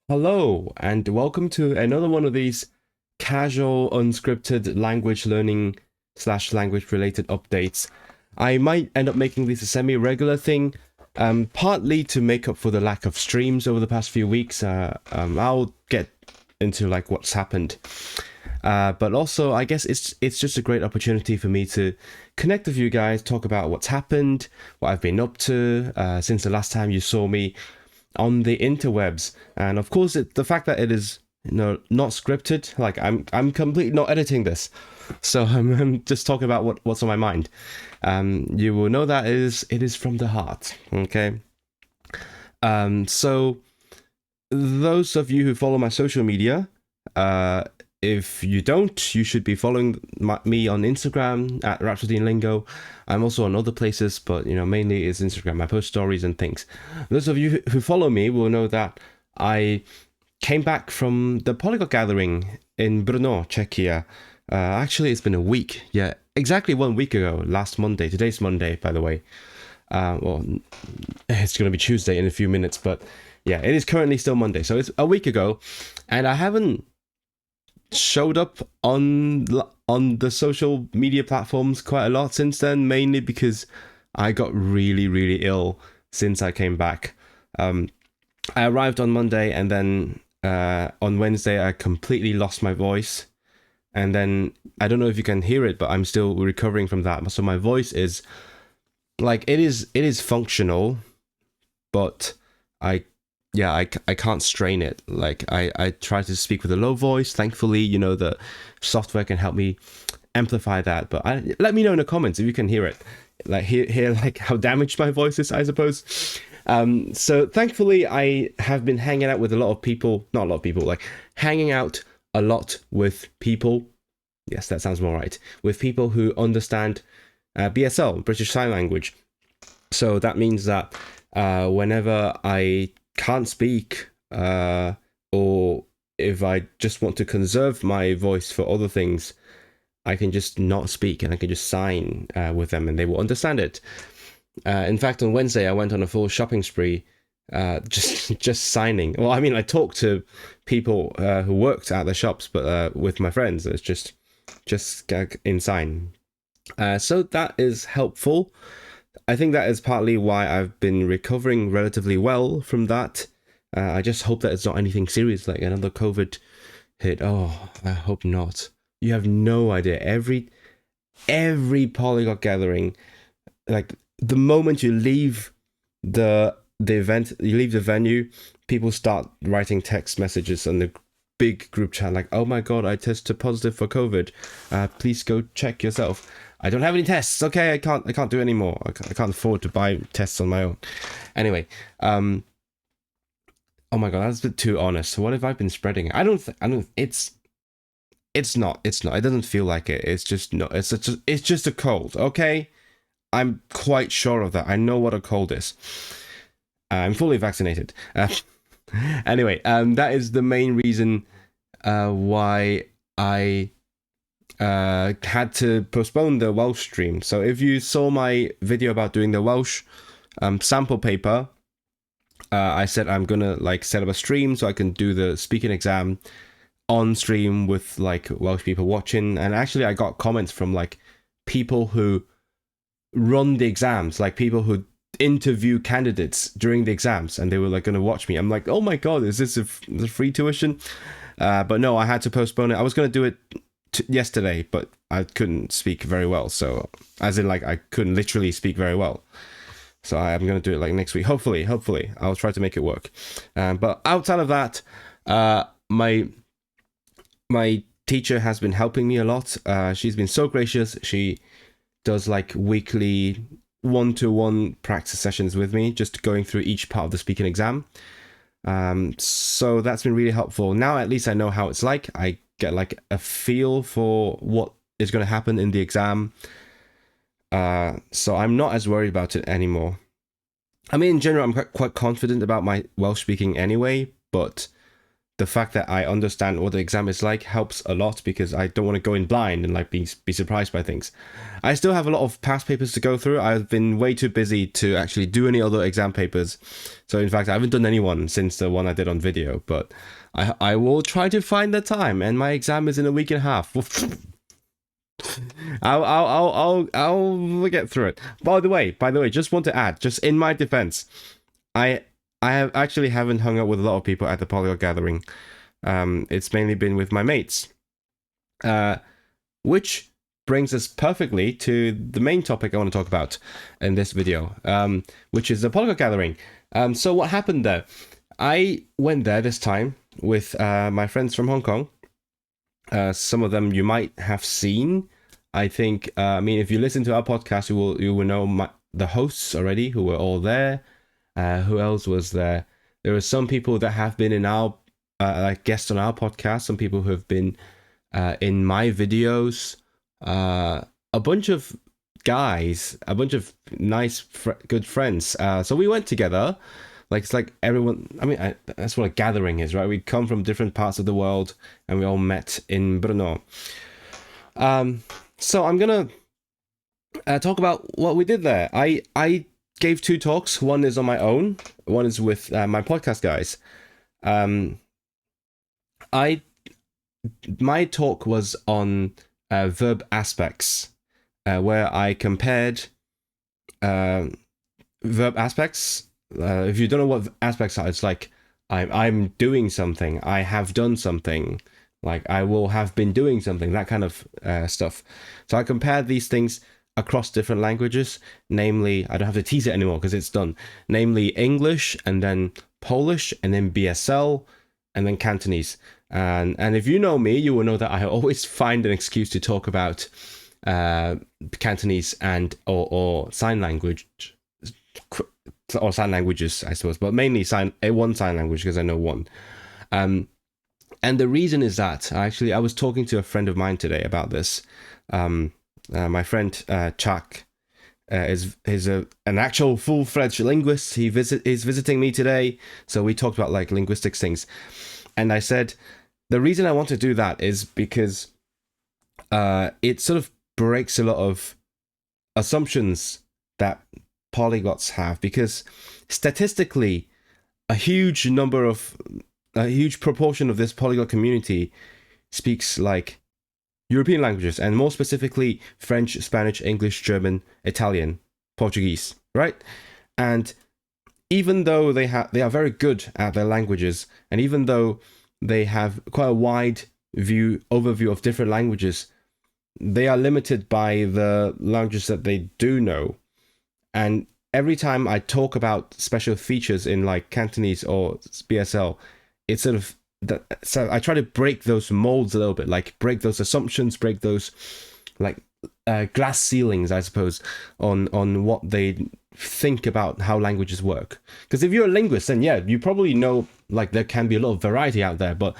Hello, and welcome to another one of these casual, unscripted language learning slash language related updates. I might end up making this a semi-regular thing, partly to make up for the lack of streams over the past few weeks. I'll get into like what's happened, but also I guess it's just a great opportunity for me to connect with you guys, talk about what's happened, what I've been up to since the last time you saw me on the interwebs. And of course the fact that it is not scripted, like I'm completely not editing this, so I'm just talking about what's on my mind. You will know that it is from the heart. Okay. So those of you who follow my social media, if you don't, you should be following me on Instagram at Rhapsody and Lingo. I'm also on other places, but mainly it's Instagram. I post stories and things. Those of you who follow me will know that I came back from the Polyglot Gathering in Brno, Czechia. Actually, it's been a week. Yeah, exactly 1 week ago, last Monday. Today's Monday, by the way. Well, it's going to be Tuesday in a few minutes, but yeah, it is currently still Monday. So it's a week ago, and I haven't showed up on the social media platforms quite a lot since then, mainly because I got really ill since I came back. I arrived on Monday, and then on Wednesday I completely lost my voice, and then I don't know if you can hear it, but I'm still recovering from that. So my voice is like it is functional, but I can't strain it. Like I try to speak with a low voice. Thankfully, the software can help me amplify that. But let me know in the comments if you can hear it. Like hear like how damaged my voice is, I suppose. So thankfully, I have been hanging out with a lot of people. Not a lot of people. Like hanging out a lot with people. Yes, that sounds more right. With people who understand BSL, British Sign Language. So that means that whenever I can't speak, or if I just want to conserve my voice for other things, I can just not speak and I can just sign with them and they will understand it. In fact, on Wednesday I went on a full shopping spree, just signing. Well, I mean, I talked to people who worked at the shops, but with my friends, it's just in sign. So that is helpful. I think that is partly why I've been recovering relatively well from that. I just hope that it's not anything serious, like another COVID hit. Oh, I hope not. You have no idea. Every Polyglot Gathering, like the moment you leave the event, you leave the venue, people start writing text messages on the big group chat, like, "Oh my god, I tested positive for COVID. Please go check yourself." I don't have any tests. Okay, I can't do any more. I can't afford to buy tests on my own. Anyway, oh my god, that's a bit too honest. So what have I been spreading? I don't. It's not. It doesn't feel like it. It's just no. It's just a cold. Okay, I'm quite sure of that. I know what a cold is. I'm fully vaccinated. Anyway, that is the main reason why I had to postpone the Welsh stream. So if you saw my video about doing the Welsh sample paper, I said I'm gonna like set up a stream so I can do the speaking exam on stream with like Welsh people watching. And actually, I got comments from like people who run the exams, like people who interview candidates during the exams, and they were like gonna watch me. I'm like, oh my god, is this a free tuition? But no, I had to postpone it. I was gonna do it yesterday, but I couldn't speak very well. So, as in, like, I couldn't literally speak very well. So I'm gonna do it like next week. Hopefully, I'll try to make it work. But outside of that, my teacher has been helping me a lot. She's been so gracious. She does like weekly one-to-one practice sessions with me, just going through each part of the speaking exam. So that's been really helpful. Now at least I know how it's like. I get like a feel for what is going to happen in the exam. So I'm not as worried about it anymore. I mean, in general, I'm quite confident about my Welsh speaking anyway, but the fact that I understand what the exam is like helps a lot, because I don't want to go in blind and like be surprised by things. I still have a lot of past papers to go through. I've been way too busy to actually do any other exam papers. So in fact, I haven't done any one since the one I did on video, but I will try to find the time, and my exam is in a week and a half. I'll get through it. By the way, just want to add, just in my defense, I haven't hung out with a lot of people at the Polyglot Gathering. It's mainly been with my mates, which brings us perfectly to the main topic I want to talk about in this video, which is the Polyglot Gathering. So what happened there? I went there this time with my friends from Hong Kong. Some of them you might have seen. I think, if you listen to our podcast, you will know the hosts already, who were all there. Who else was there? There are some people that have been in our guests on our podcast. Some people who have been in my videos. A bunch of guys, a bunch of nice, good friends. So we went together. Like, it's like everyone. That's what a gathering is, right? We come from different parts of the world, and we all met in Brno. So I'm gonna talk about what we did there. I gave 2 talks. One is on my own. One is with my podcast guys. My talk was on verb aspects, where I compared verb aspects. If you don't know what aspects are, it's like I'm doing something. I have done something. Like I will have been doing something. That kind of stuff. So I compared these things across different languages, namely, I don't have to tease it anymore because it's done, namely English, and then Polish, and then BSL, and then Cantonese. And if you know me, you will know that I always find an excuse to talk about Cantonese and or sign language, or sign languages, I suppose, but mainly one sign language, because I know one. And the reason is that I was talking to a friend of mine today about this. My friend Czech is an actual full-fledged linguist. He's visiting me today, so we talked about like linguistics things. And I said the reason I want to do that is because it sort of breaks a lot of assumptions that polyglots have, because statistically a huge proportion of this polyglot community speaks like European languages, and more specifically French, Spanish, English, German, Italian, Portuguese, right? And even though they are very good at their languages, and even though they have quite a wide overview of different languages, they are limited by the languages that they do know. And every time I talk about special features in like Cantonese or BSL, it's sort of so I try to break those molds a little bit, like break those assumptions, break those like glass ceilings, I suppose, on what they think about how languages work. Because if you're a linguist, then yeah, you probably know like there can be a lot of variety out there. But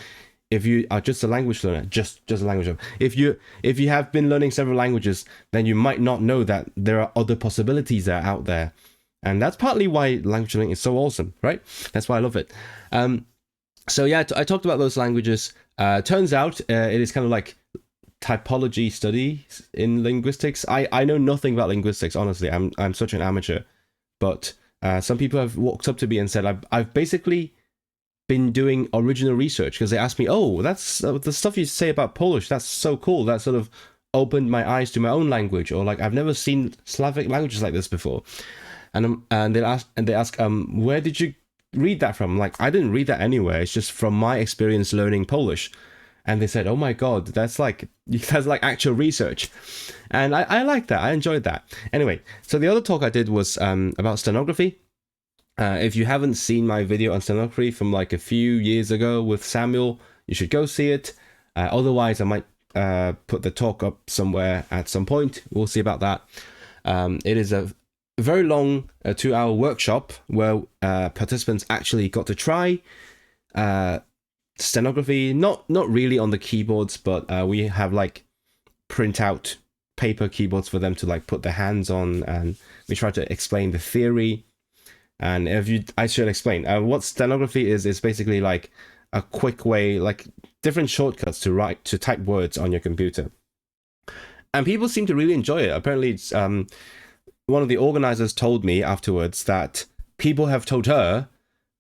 if you are just a language learner, just a language learner, if you have been learning several languages, then you might not know that there are other possibilities that are out there. And that's partly why language learning is so awesome, right? That's why I love it. So yeah, I talked about those languages. Turns out it is kind of like typology studies in linguistics. I know nothing about linguistics, honestly. I'm such an amateur. But some people have walked up to me and said, I've basically been doing original research, because they asked me, oh, that's the stuff you say about Polish. That's so cool. That sort of opened my eyes to my own language, or like I've never seen Slavic languages like this before. And they ask, where did you read that from? Like, I didn't read that anywhere. It's just from my experience learning Polish. And they said, oh my god, that's like actual research. And I like that. I enjoyed that. Anyway, so the other talk I did was about stenography. If you haven't seen my video on stenography from like a few years ago with Samuel, you should go see it. Otherwise, I might put the talk up somewhere at some point. We'll see about that. It is a very long 2-hour workshop where participants actually got to try stenography, not really on the keyboards, but we have like print out paper keyboards for them to like put their hands on, and we try to explain the theory. And I should explain what stenography is basically like a quick way, like different shortcuts to type words on your computer. And people seem to really enjoy it. Apparently, it's one of the organizers told me afterwards that people have told her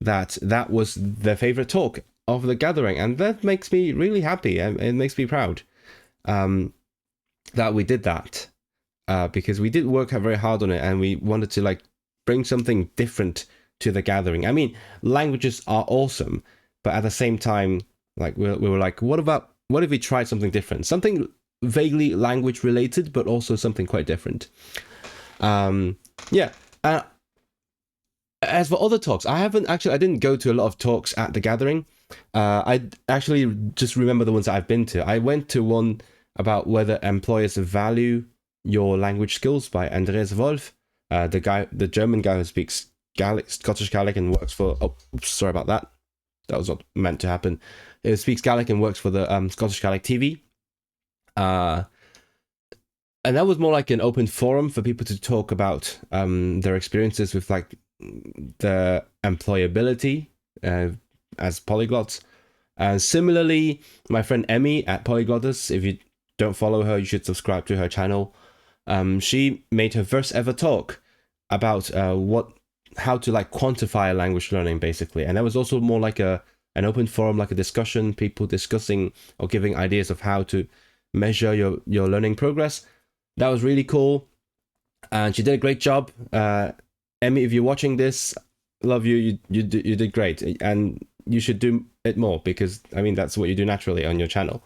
that that was their favorite talk of the gathering, and that makes me really happy, and it makes me proud that we did that, because we did work very hard on it, and we wanted to like bring something different to the gathering. I mean, languages are awesome, but at the same time, like we were like, what if we tried something different, something vaguely language related, but also something quite different. Yeah. As for other talks, I didn't go to a lot of talks at the gathering. I actually just remember the ones that I've been to. I went to one about whether employers value your language skills by Andreas Wolf, the German guy who speaks Gaelic, Scottish Gaelic, and works for. Oh, sorry about that. That was not meant to happen. He speaks Gaelic and works for the Scottish Gaelic TV. And that was more like an open forum for people to talk about their experiences with like the employability as polyglots. And similarly, my friend Emmy at Polyglotus, if you don't follow her, you should subscribe to her channel. She made her first ever talk about how to like quantify language learning, basically. And that was also more like an open forum, like a discussion, people discussing or giving ideas of how to measure your learning progress. That was really cool, and she did a great job. Emmy, if you're watching this, love you. You did great, and you should do it more, because I mean that's what you do naturally on your channel.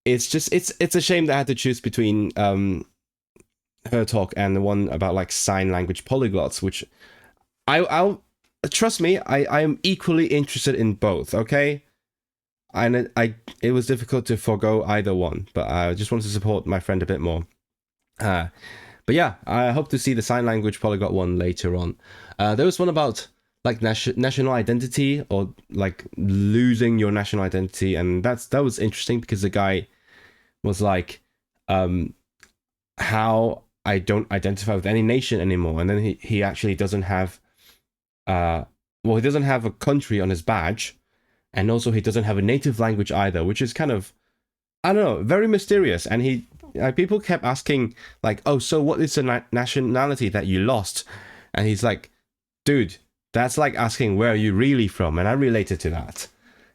It's just it's a shame that I had to choose between her talk and the one about like sign language polyglots, which I'll trust me, I am equally interested in both. Okay. And it was difficult to forego either one, but I just wanted to support my friend a bit more. But yeah, I hope to see the sign language polyglot one later on. There was one about like national identity, or like losing your national identity, and that was interesting, because the guy was like, how I don't identify with any nation anymore, and then he actually doesn't have, he doesn't have a country on his badge. And also he doesn't have a native language either, which is kind of, I don't know, very mysterious. And people kept asking like, oh, so what is the nationality that you lost? And he's like, dude, that's like asking where are you really from? And I related to that.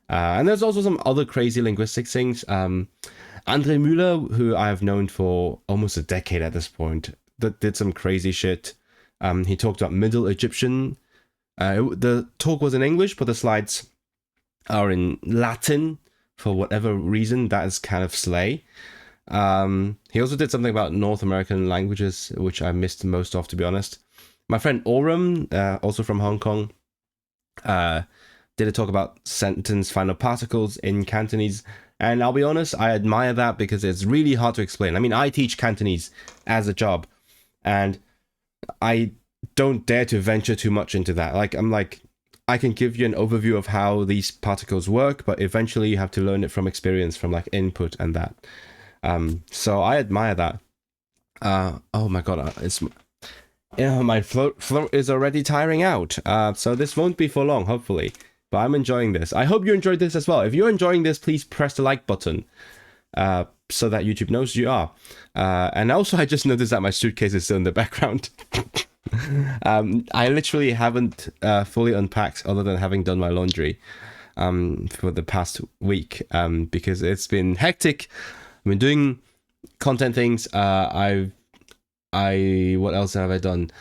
And there's also some other crazy linguistic things. Andre Müller, who I have known for almost a decade at this point, that did some crazy shit. He talked about Middle Egyptian. The talk was in English, but the slides are in Latin for whatever reason. That is kind of slay. He also did something about North American languages, which I missed most of, to be honest. My friend Oram, also from Hong Kong, did a talk about sentence final particles in Cantonese. And I'll be honest, I admire that, because it's really hard to explain. I mean, I teach Cantonese as a job, and I don't dare to venture too much into that. I can give you an overview of how these particles work, but eventually you have to learn it from experience, from like input and that. So I admire that. Oh my god, my throat is already tiring out. So this won't be for long, hopefully. But I'm enjoying this. I hope you enjoyed this as well. If you're enjoying this, please press the like button, so that YouTube knows you are. And also, I just noticed that my suitcase is still in the background. I literally haven't fully unpacked, other than having done my laundry for the past week, because it's been hectic. I've been doing content things. What else have I done?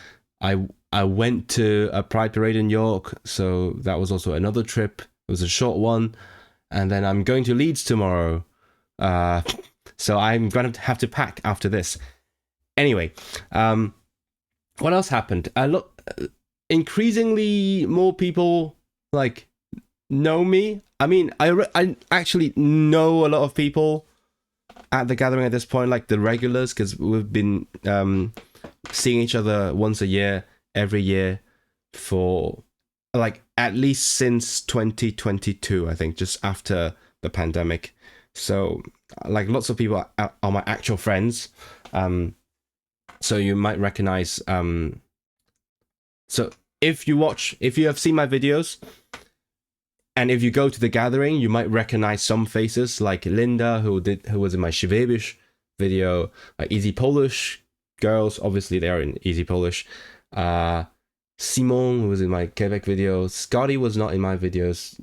I went to a Pride Parade in York, so that was also another trip. It was a short one, and then I'm going to Leeds tomorrow. So I'm going to have to pack after this. Anyway, what else happened? Increasingly more people like know me. I mean, I actually know a lot of people at the gathering at this point, like the regulars, because we've been seeing each other once a year, every year, for like at least since 2022, I think, just after the pandemic. So like lots of people are my actual friends. So you might recognize. So if you have seen my videos, And if you go to the gathering, you might recognize some faces like Linda, who was in my Schwäbisch video, Easy Polish girls. Obviously, they are in Easy Polish. Simon, who was in my Quebec video. Scotty was not in my videos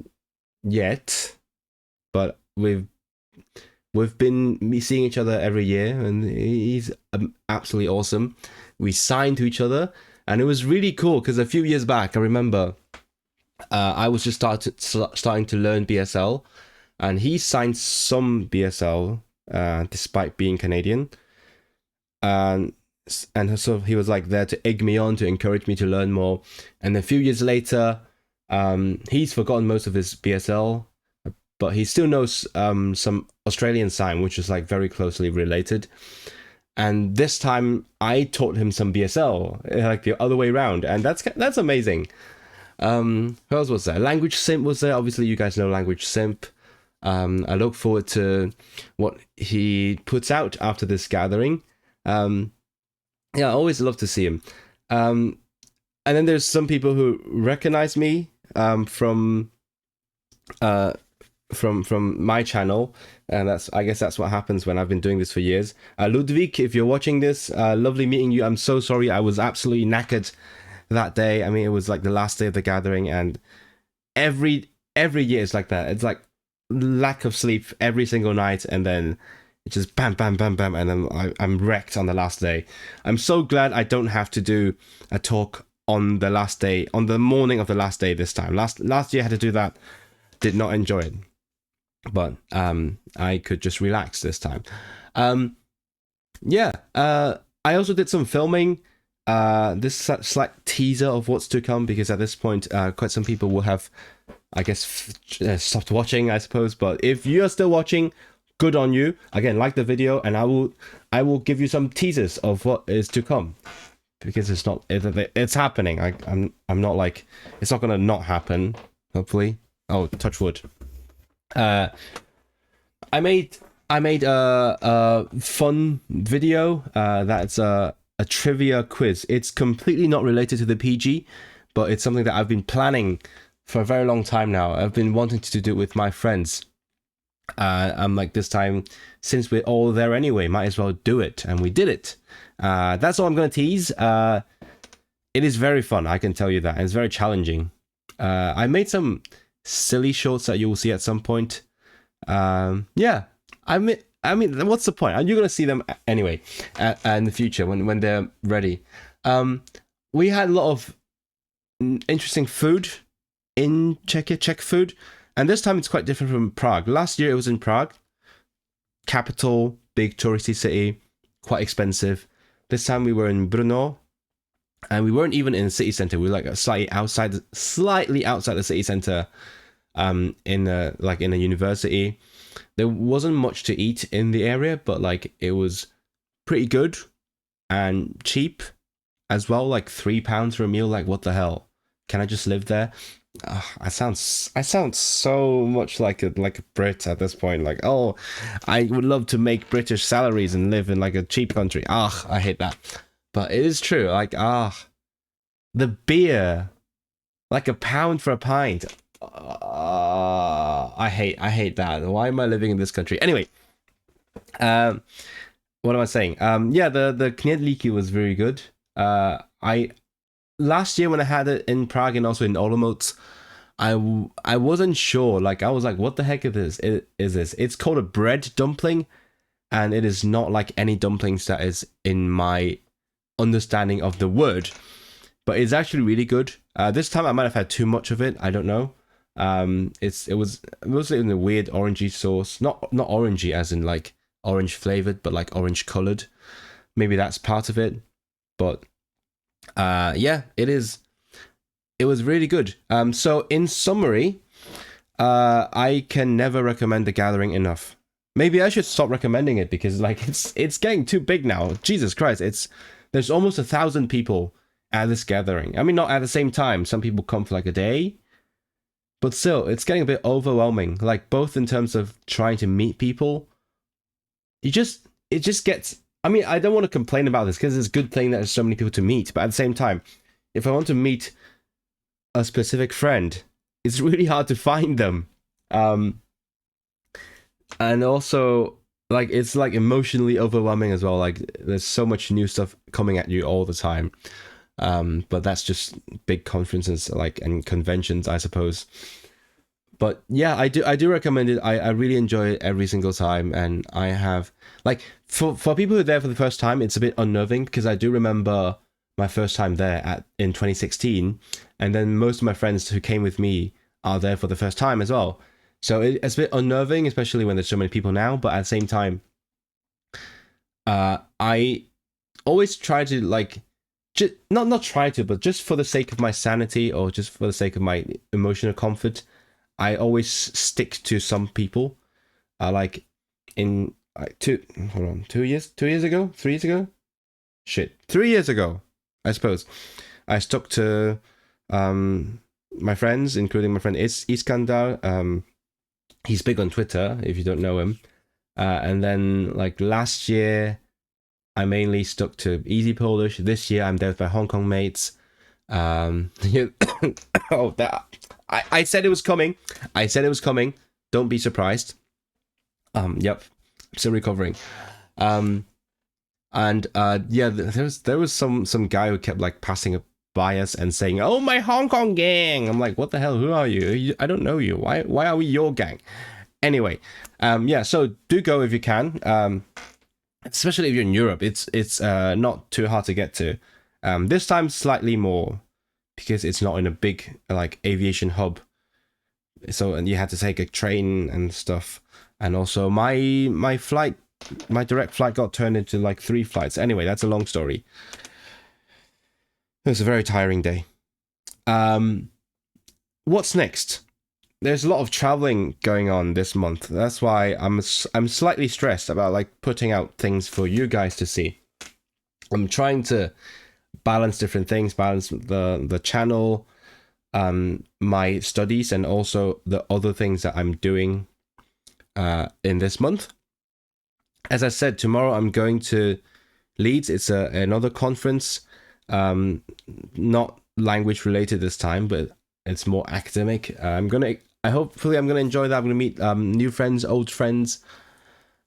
yet, but we've been seeing each other every year, and he's absolutely awesome. We signed to each other, and it was really cool because a few years back, I remember I was just starting to learn BSL, and he signed some BSL despite being Canadian, and so he was like there to egg me on, to encourage me to learn more. And a few years later, he's forgotten most of his BSL, but he still knows some Australian sign, which is like very closely related. And this time I taught him some BSL, like the other way around, and that's amazing. Who else was there? Language Simp was there. Obviously, you guys know Language Simp. I look forward to what he puts out after this gathering. Yeah, I always love to see him. And then there's some people who recognize me from my channel, and I guess that's what happens when I've been doing this for years. Ludwig, if you're watching this, lovely meeting you. I'm so sorry, I was absolutely knackered that day. I mean, it was like the last day of the gathering, and every year it's like that. It's like lack of sleep every single night, and then it's just bam, bam, bam, bam, and then I'm wrecked on the last day. I'm so glad I don't have to do a talk on the last day, on the morning of the last day this time. Last year I had to do that. Did not enjoy it, but I could just relax this time. Yeah, I also did some filming. This slight teaser of what's to come, because at this point, quite some people will have, I guess, stopped watching, I suppose. But if you're still watching, good on you. Again, like the video, and I will give you some teasers of what is to come, because it's happening. I'm not like, it's not gonna not happen. Hopefully. Oh, touch wood. I made a fun video. That's a trivia quiz. It's completely not related to the PG, but it's something that I've been planning for a very long time now. I've been wanting to do it with my friends. I'm like, this time, since we're all there anyway, might as well do it. And we did it. That's all I'm going to tease. It is very fun, I can tell you that. And it's very challenging. I made some silly shorts that you will see at some point. Yeah, I mean, what's the point? You're gonna see them anyway in the future when they're ready. We had a lot of interesting food in Czechia, Czech food, and this time it's quite different from Prague. Last year it was in Prague, capital, big touristy city, quite expensive. This time we were in Brno, and we weren't even in the city center. We were like slightly outside the city center, in a university. There wasn't much to eat in the area, but like it was pretty good and cheap as well. Like £3 for a meal. Like, what the hell? Can I just live there? I sound so much like a Brit at this point. Like, oh, I would love to make British salaries and live in like a cheap country. I hate that. But it is true. Like, the beer, like £1 for a pint. I hate that. Why am I living in this country? Anyway, what am I saying? Yeah, the Kniedliki was very good. Last year when I had it in Prague and also in Olomouc, I wasn't sure. Like, I was like, what the heck is this? It's called a bread dumpling, and it is not like any dumplings that is in my understanding of the word, but it's actually really good. This time I might have had too much of it. I don't know. It was mostly in a weird orangey sauce, not orangey as in like orange flavored, but like orange colored. Maybe that's part of it. But yeah, it was really good. So in summary, I can never recommend The Gathering enough. Maybe I should stop recommending it, because like it's getting too big now. Jesus Christ, there's almost 1,000 people at this gathering. I mean, not at the same time. Some people come for like a day, but still, it's getting a bit overwhelming. Like, both in terms of trying to meet people. It just gets. I mean, I don't want to complain about this, because it's a good thing that there's so many people to meet. But at the same time, if I want to meet a specific friend, it's really hard to find them. And also, like, it's like emotionally overwhelming as well. Like, there's so much new stuff coming at you all the time. But that's just big conferences, like, and conventions, I suppose. But yeah, I do recommend it. I really enjoy it every single time, and I have, like, for people who are there for the first time, it's a bit unnerving because I do remember my first time there in 2016, and then most of my friends who came with me are there for the first time as well. So it's a bit unnerving, especially when there's so many people now. But at the same time, I always try to, like, not try to, but just for the sake of my sanity or just for the sake of my emotional comfort, I always stick to some people. Like in like 2 years ago, 3 years ago, 3 years ago, I suppose, I stuck to my friends, including my friend Iskandar. He's big on Twitter, if you don't know him. And then, like, last year, I mainly stuck to Easy Polish. This year, I'm there with my Hong Kong mates. Oh, I said it was coming. I said it was coming. Don't be surprised. Yep, still recovering. And yeah, there was some guy who kept, like, passing by us and saying, "Oh, my Hong Kong gang." I'm like, what the hell? Who are you? I don't know you. Why are we your gang? Anyway, yeah. So do go if you can. Especially if you're in Europe, it's not too hard to get to. This time slightly more because it's not in a big, like, aviation hub. So, and you had to take a train and stuff. And also my direct flight got turned into, like, 3 flights. Anyway, that's a long story. It was a very tiring day. What's next? There's a lot of traveling going on this month. That's why I'm slightly stressed about, like, putting out things for you guys to see. I'm trying to balance different things, balance the channel, my studies, and also the other things that I'm doing in this month. As I said, tomorrow I'm going to Leeds. It's another conference, not language related this time, but it's more academic. Hopefully I'm gonna enjoy that. I'm gonna meet new friends, old friends,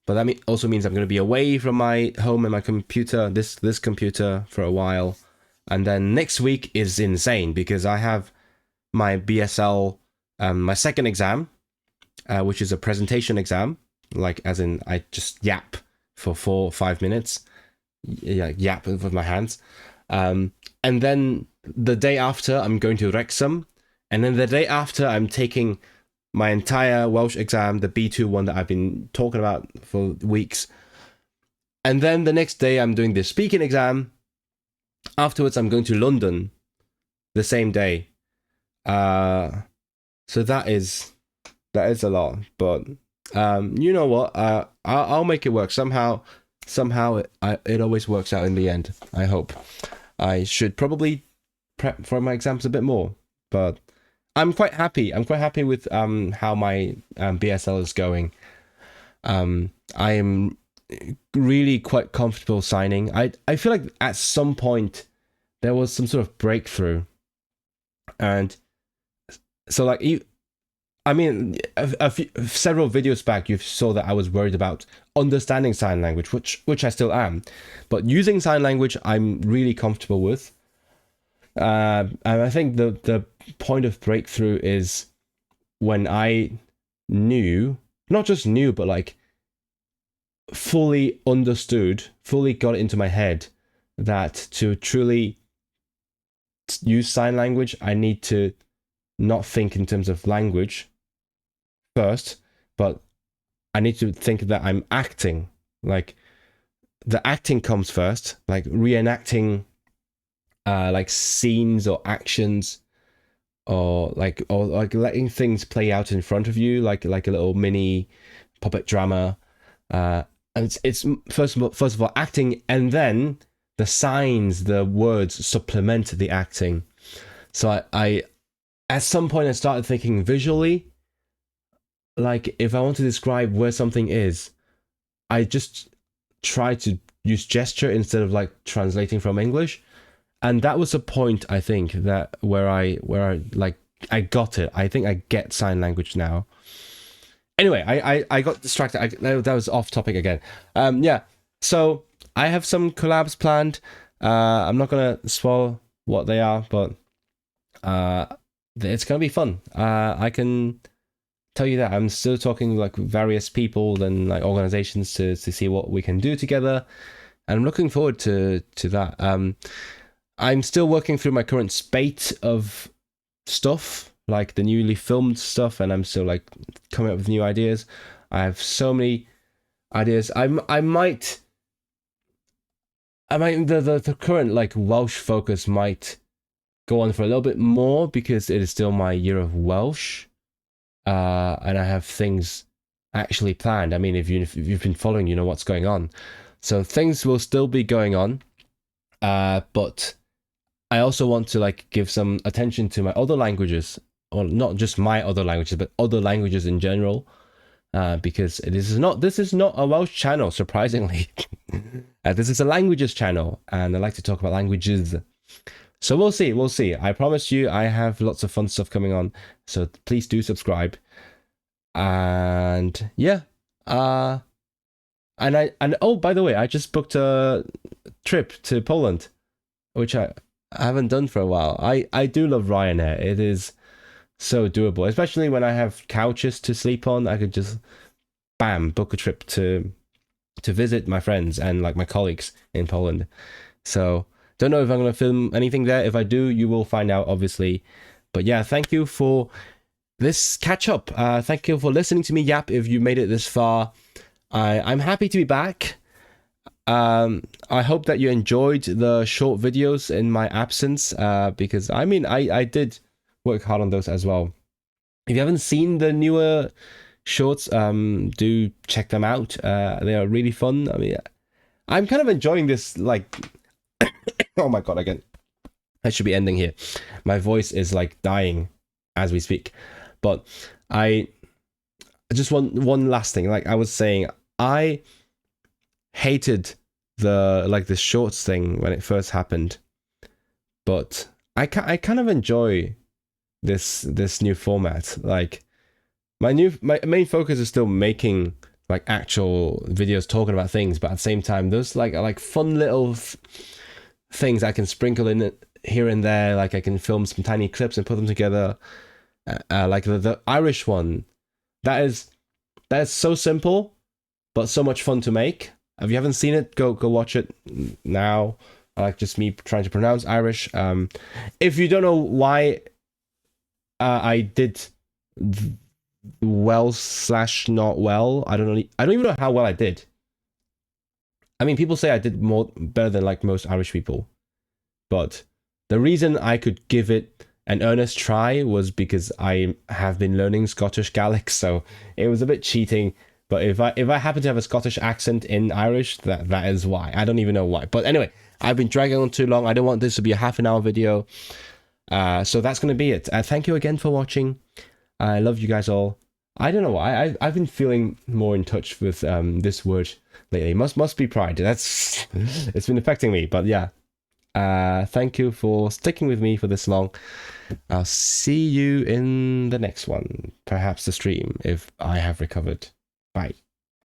but that also means I'm gonna be away from my home and my computer, this computer, for a while. And then next week is insane because I have my BSL, my second exam, which is a presentation exam, like, as in I just yap for 4 or 5 minutes, yap with my hands. And then the day after, I'm going to Wrexham. And then the day after, I'm taking my entire Welsh exam, the B2 one that I've been talking about for weeks. And then the next day, I'm doing the speaking exam. Afterwards, I'm going to London the same day. So that is a lot. But you know what? I'll make it work. Somehow it always works out in the end, I hope. I should probably prep for my exams a bit more, but I'm quite happy. I'm quite happy with how my BSL is going. I am really quite comfortable signing. I feel like at some point there was some sort of breakthrough, and so, like, several videos back, you saw that I was worried about understanding sign language, which I still am, but using sign language, I'm really comfortable with. And I think the point of breakthrough is when I not just knew, but, like, fully understood, fully got it into my head that to truly use sign language, I need to not think in terms of language first, but I need to think that I'm acting. Like, the acting comes first, like reenacting like scenes or actions, or like letting things play out in front of you, like a little mini puppet drama. And it's first of all acting, and then the signs, the words supplement the acting. So I at some point I started thinking visually. Like, if I want to describe where something is, I just try to use gesture instead of, like, translating from English. And that was a point, I think, that where I like got it. I think I get sign language now. Anyway, I got distracted. That was off topic again. Yeah. So I have some collabs planned. I'm not gonna spoil what they are, but it's gonna be fun. I can tell you that I'm still talking like various people and like organizations to see what we can do together, and I'm looking forward to that. I'm still working through my current spate of stuff, like the newly filmed stuff, and I'm still like coming up with new ideas. I have so many ideas. I might the current like Welsh focus might go on for a little bit more because it is still my year of Welsh, and I have things actually planned. I mean, if you've been following, you know what's going on. So things will still be going on, but I also want to like give some attention to my other languages, or not just my other languages, but other languages in general, because this is not a Welsh channel, surprisingly. This is a languages channel, and I like to talk about languages. So we'll see. I promise you, I have lots of fun stuff coming on. So please do subscribe. And yeah, and oh, by the way, I just booked a trip to Poland, which I haven't done for a while. I do love Ryanair. It is so doable, especially when I have couches to sleep on. I could just bam book a trip to visit my friends and like my colleagues in Poland. So don't know if I'm gonna film anything there. If I do, you will find out, obviously. But yeah, thank you for this catch up. Thank you for listening to me yap. If you made it this far, I'm happy to be back. I hope that you enjoyed the short videos in my absence, because I mean I did work hard on those as well. If you haven't seen the newer shorts, do check them out. They are really fun. I mean, I'm kind of enjoying this, like oh my god, again, I should be ending here. My voice is like dying as we speak. But I just want one last thing. Like I was saying, I hated the shorts thing when it first happened, but I kind of enjoy this new format. Like my main focus is still making like actual videos talking about things, but at the same time those like fun little things I can sprinkle in it here and there. Like I can film some tiny clips and put them together. Like the Irish one, that is so simple but so much fun to make. If you haven't seen it, go watch it now. Like just me trying to pronounce Irish. If you don't know why I did well / not well, I don't even know how well I did. I mean, people say I did better than like most Irish people, but the reason I could give it an earnest try was because I have been learning Scottish Gaelic, so it was a bit cheating. But if I happen to have a Scottish accent in Irish, that is why. I don't even know why. But anyway, I've been dragging on too long. I don't want this to be a half-an-hour video. So that's going to be it. Thank you again for watching. I love you guys all. I don't know why. I've been feeling more in touch with this word lately. Must be pride. It's been affecting me. But yeah. Thank you for sticking with me for this long. I'll see you in the next one. Perhaps the stream if I have recovered. Bye.